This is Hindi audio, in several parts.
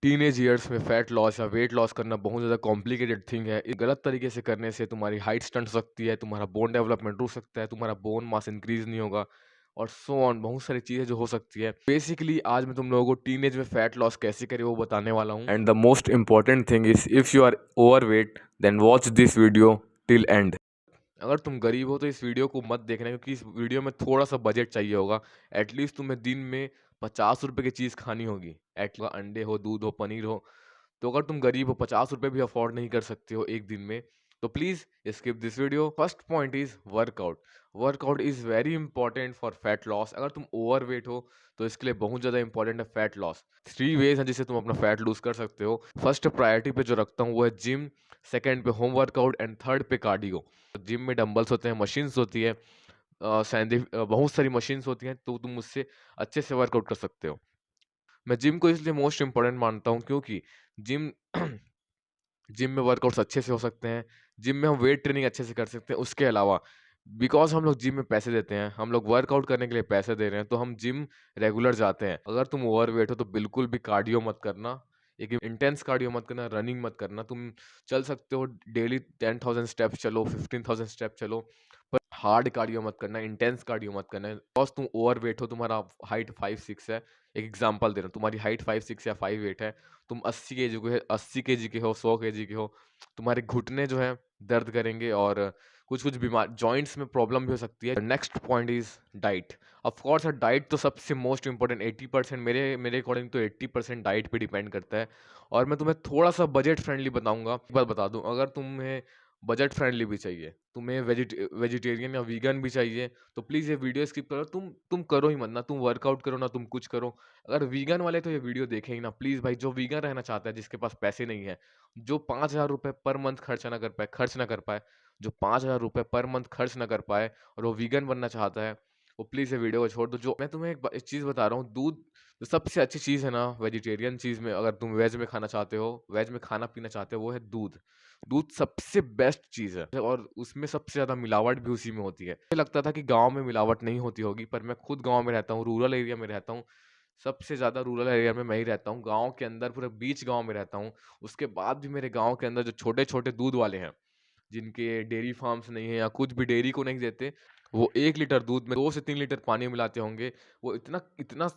टीनेज ईयर्स में फैट लॉस या वेट लॉस करना बहुत ज़्यादा कॉम्प्लिकेटेड थिंग है। गलत तरीके से करने से तुम्हारी हाइट स्टंट हो सकती है, तुम्हारा बोन डेवलपमेंट रुक सकता है, तुम्हारा बोन मास इंक्रीज नहीं होगा और सो ऑन बहुत सारी चीज़ें जो हो सकती है। बेसिकली आज मैं तुम लोगों को टीनेज में फैट लॉस कैसे करें वो बताने वाला हूँ। And the most important thing is if you are overweight then watch this video till end. अगर तुम गरीब हो तो इस वीडियो को मत देखना, क्योंकि इस वीडियो में थोड़ा सा बजट चाहिए होगा। एटलीस्ट तुम्हें दिन में 50 रुपए की चीज़ खानी होगी। अंडे हो, दूध हो, पनीर हो। तो अगर तुम गरीब हो, 50 रुपए भी अफोर्ड नहीं कर सकते हो एक दिन में, तो please skip this video. First point is workout. Workout is very important for fat loss. अगर तुम ओवर वेट हो तो इसके लिए बहुत ज्यादा इंपॉर्टेंट है फैट लॉस। 3 वेज हैं जिससे तुम अपना फैट लूज कर सकते हो। फर्स्ट प्रायोरिटी पे जो रखता हूँ वो है जिम, सेकंड पे होम वर्कआउट एंड थर्ड पे कार्डियो। जिम में डंबल्स होते हैं, मशीन्स होती है, बहुत सारी मशीन्स होती हैं, तो तुम उससे अच्छे से वर्कआउट कर सकते हो। मैं जिम को इसलिए मोस्ट इंपॉर्टेंट मानता हूँ क्योंकि जिम जिम में वर्कआउट्स अच्छे से हो सकते हैं। जिम में हम वेट ट्रेनिंग अच्छे से कर सकते हैं। उसके अलावा बिकॉज हम लोग जिम में पैसे देते हैं, हम लोग वर्कआउट करने के लिए पैसे दे रहे हैं, तो हम जिम रेगुलर जाते हैं। अगर तुम ओवर वेट हो तो बिल्कुल भी कार्डियो मत करना। एक इंटेंस कार्डियो मत करना, रनिंग मत करना। तुम चल सकते हो डेली 10,000 स्टेप्स चलो, 15,000 स्टेप चलो, पर हार्ड कार्डियो मत करना, इंटेंस कार्डियो मत करना। बिकॉज तुम ओवर वेट हो, तुम्हारा हाइट 5'6" है। एक एग्जांपल दे रहा हूँ, तुम्हारी हाइट 5'6" या 5'8" है, तुम 80 केजी के 80 केजी के हो, 100 केजी के हो, तुम्हारे घुटने जो है दर्द करेंगे और कुछ कुछ बीमार जॉइंट्स में प्रॉब्लम भी हो सकती है। Next point is diet. Of course diet तो सबसे मोस्ट इंपॉर्टेंट। 80% मेरे मेरे अकॉर्डिंग तो 80% डाइट पे डिपेंड करता है। और मैं तुम्हें थोड़ा सा बजट फ्रेंडली बताऊंगा। एक बात बता दूं, अगर तुम्हें बजट फ्रेंडली भी चाहिए, तुम्हें वेजिटेरियन या वीगन भी चाहिए, तो प्लीज़ ये वीडियो स्किप करो। तुम करो ही मत, ना तुम वर्कआउट करो ना तुम कुछ करो। अगर वीगन वाले तो ये वीडियो देखें ही ना प्लीज़ भाई। जो वीगन रहना चाहता है, जिसके पास पैसे नहीं है, जो 5,000 रुपये पर मंथ खर्च ना कर पाए, जो 5,000 रुपये पर मंथ खर्च ना कर पाए और वो वीगन बनना चाहता है, वो प्लीज़ ये वीडियो को छोड़ दो। जो मैं तुम्हें एक चीज़ बता रहा हूँ, दूध जो सबसे अच्छी चीज़ है ना वेजिटेरियन चीज़ में, अगर तुम वेज में खाना चाहते हो, वेज में खाना पीना चाहते हो, वो है दूध। दूध सबसे बेस्ट चीज़ है और उसमें सबसे ज़्यादा मिलावट भी उसी में होती है। मुझे लगता था कि गाँव में मिलावट नहीं होती होगी, पर मैं खुद गाँव में रहता हूँ, रूरल एरिया में रहता हूँ। सबसे ज़्यादा रूरल एरिया में मैं ही रहता हूँ, गाँव के अंदर पूरे बीच गाँव में रहता हूँ। उसके बाद भी मेरे गाँव के अंदर जो छोटे-छोटे दूध वाले हैं, जिनके डेयरी फार्म्स नहीं है या कुछ भी डेयरी को नहीं देते, वो 1 लीटर दूध में 2 से 3 लीटर पानी मिलाते होंगे। वो इतना इतना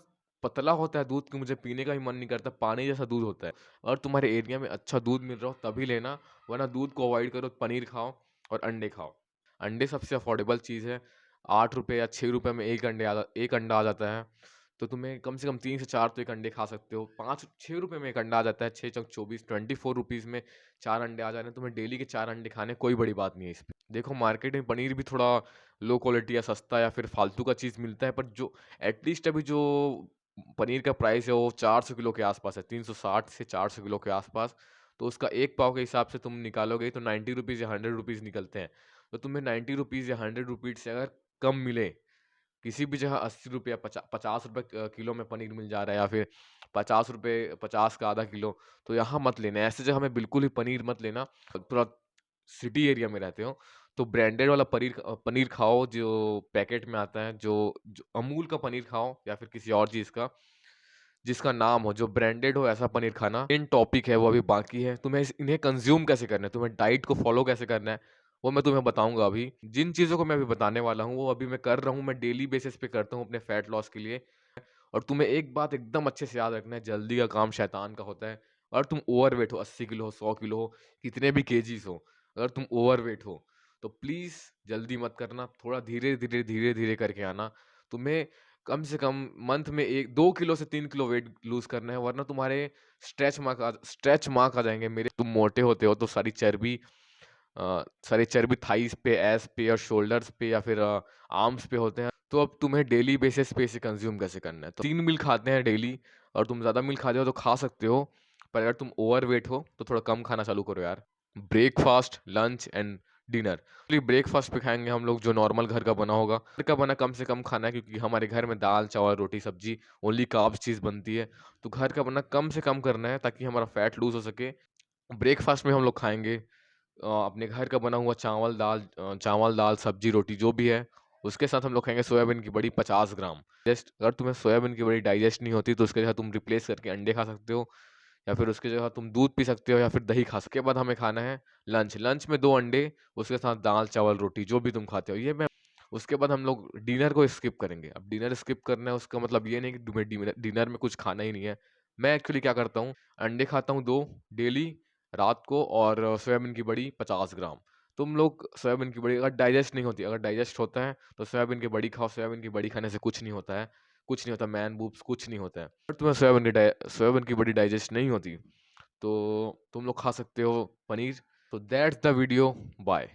पतला होता है दूध कि मुझे पीने का भी मन नहीं करता, पानी जैसा दूध होता है। अगर तुम्हारे एरिया में अच्छा दूध मिल रहा हो तभी लेना, वरना दूध को अवॉइड करो, पनीर खाओ और अंडे खाओ। अंडे सबसे अफोर्डेबल चीज़ है। 8 रुपए या 6 रुपए में 1 अंडा आ जाता है। तो तुम्हें कम से कम 3 से 4 तो 1 अंडे खा सकते हो। 5-6 रुपए में 1 अंडा आ जाता है, 6 चौक 24, 24 रुपीज़ में 4 अंडे आ जा रहे हैं। तुम्हें डेली के 4 अंडे खाने, कोई बड़ी बात नहीं है इसमें। देखो मार्केट में पनीर भी थोड़ा लो क्वालिटी या सस्ता या फिर फालतू का चीज़ मिलता है, पर जो एटलीस्ट अभी जो पनीर का प्राइस है वो 400 किलो के आसपास है, 360 से 400 किलो के आसपास। तो उसका एक पाव के हिसाब से तुम निकालोगे तो 90 रुपीज़ या 100 रुपीज़ निकलते हैं। तो तुम्हें 90 रुपीज़ या 100 रुपीज़ से अगर कम मिले, किसी भी जगह 80 रुपये या 50 रुपये किलो में पनीर मिल जा रहा है, या फिर 50 रुपये 50 का आधा किलो, तो यहाँ मत लेना। ऐसे जगह में बिल्कुल ही पनीर मत लेना। थोड़ा सिटी एरिया में रहते हो तो ब्रांडेड वाला पनीर खाओ जो पैकेट में आता है, जो अमूल का पनीर खाओ या फिर किसी और चीज़ का जिसका नाम हो, जो ब्रांडेड हो, ऐसा पनीर खाना। इन टॉपिक है वो अभी बाकी है। तुम्हें इन्हें कंज्यूम कैसे करना है, तुम्हें डाइट को फॉलो कैसे करना है, वो मैं तुम्हें बताऊंगा अभी। जिन चीज़ों को मैं अभी बताने वाला हूँ वो अभी मैं कर रहा हूँ, मैं डेली बेसिस पे करता हूँ अपने फैट लॉस के लिए। और तुम्हें एक बात एकदम अच्छे से याद रखना है, जल्दी का काम शैतान का होता है। अगर तुम ओवरवेट हो, 80 किलो हो, 100 किलो हो, कितने भी केजीज हो, अगर तुम ओवरवेट हो तो प्लीज़ जल्दी मत करना, थोड़ा धीरे धीरे करके आना। तुम्हें कम से कम मंथ में 1-2 किलो से 3 किलो वेट लूज करना है, वरना तुम्हारे स्ट्रेच मार्क आ जाएंगे मेरे। तुम मोटे होते हो तो सारी चर्बी थाइस पे, एस पे और शोल्डर्स पे या फिर आर्म्स पे होते हैं। तो अब तुम्हें डेली बेसिस पे इसे कंज्यूम कैसे करना है। तो 3 मील खाते हैं डेली, और तुम ज़्यादा मील खाते हो तो खा सकते हो, पर अगर तुम ओवरवेट हो तो थोड़ा कम खाना चालू करो यार। Breakfast, lunch and dinner. Breakfast पे खाएंगे हम लोग जो नॉर्मल घर का बना होगा। घर का बना कम से कम खाना है, क्योंकि हमारे घर में दाल चावल रोटी सब्जी ओनली कार्ब्स चीज़ बनती है। तो घर का बना कम से कम करना है ताकि हमारा फैट लूज हो सके। ब्रेकफास्ट में हम लोग खाएंगे अपने घर का बना हुआ चावल दाल सब्जी रोटी जो भी है। उसके साथ हम लोग खाएंगे सोयाबीन की बड़ी 50 ग्राम। जस्ट अगर तुम्हें सोयाबीन की बड़ी डाइजेस्ट नहीं होती तो उसके जगह तुम रिप्लेस करके अंडे खा सकते हो, या फिर उसकी जगह तुम दूध पी सकते हो या फिर दही खा सकते हो। उसके बाद हमें खाना है लंच। लंच में 2 अंडे, उसके साथ दाल, चावल, रोटी जो भी तुम खाते हो। ये मैं उसके बाद हम लोग डिनर को स्किप करेंगे। अब डिनर स्किप करना है उसका मतलब ये नहीं कि तुम्हें डिनर में कुछ खाना ही नहीं है। मैं एक्चुअली क्या करता हूँ, अंडे खाता हूँ 2 डेली रात को और सोयाबीन की बड़ी 50 ग्राम। तुम लोग सोयाबीन की बड़ी अगर डाइजेस्ट नहीं होती, अगर डाइजेस्ट होता है तो सोयाबीन की बड़ी खाओ। सोयाबीन की बड़ी खाने से कुछ नहीं होता है, कुछ नहीं होता मैन बूब्स कुछ नहीं होता है। अगर तुम्हें सोयाबीन की बड़ी डाइजेस्ट नहीं होती तो तुम लोग खा सकते हो पनीर। तो दैट्स द वीडियो, बाय।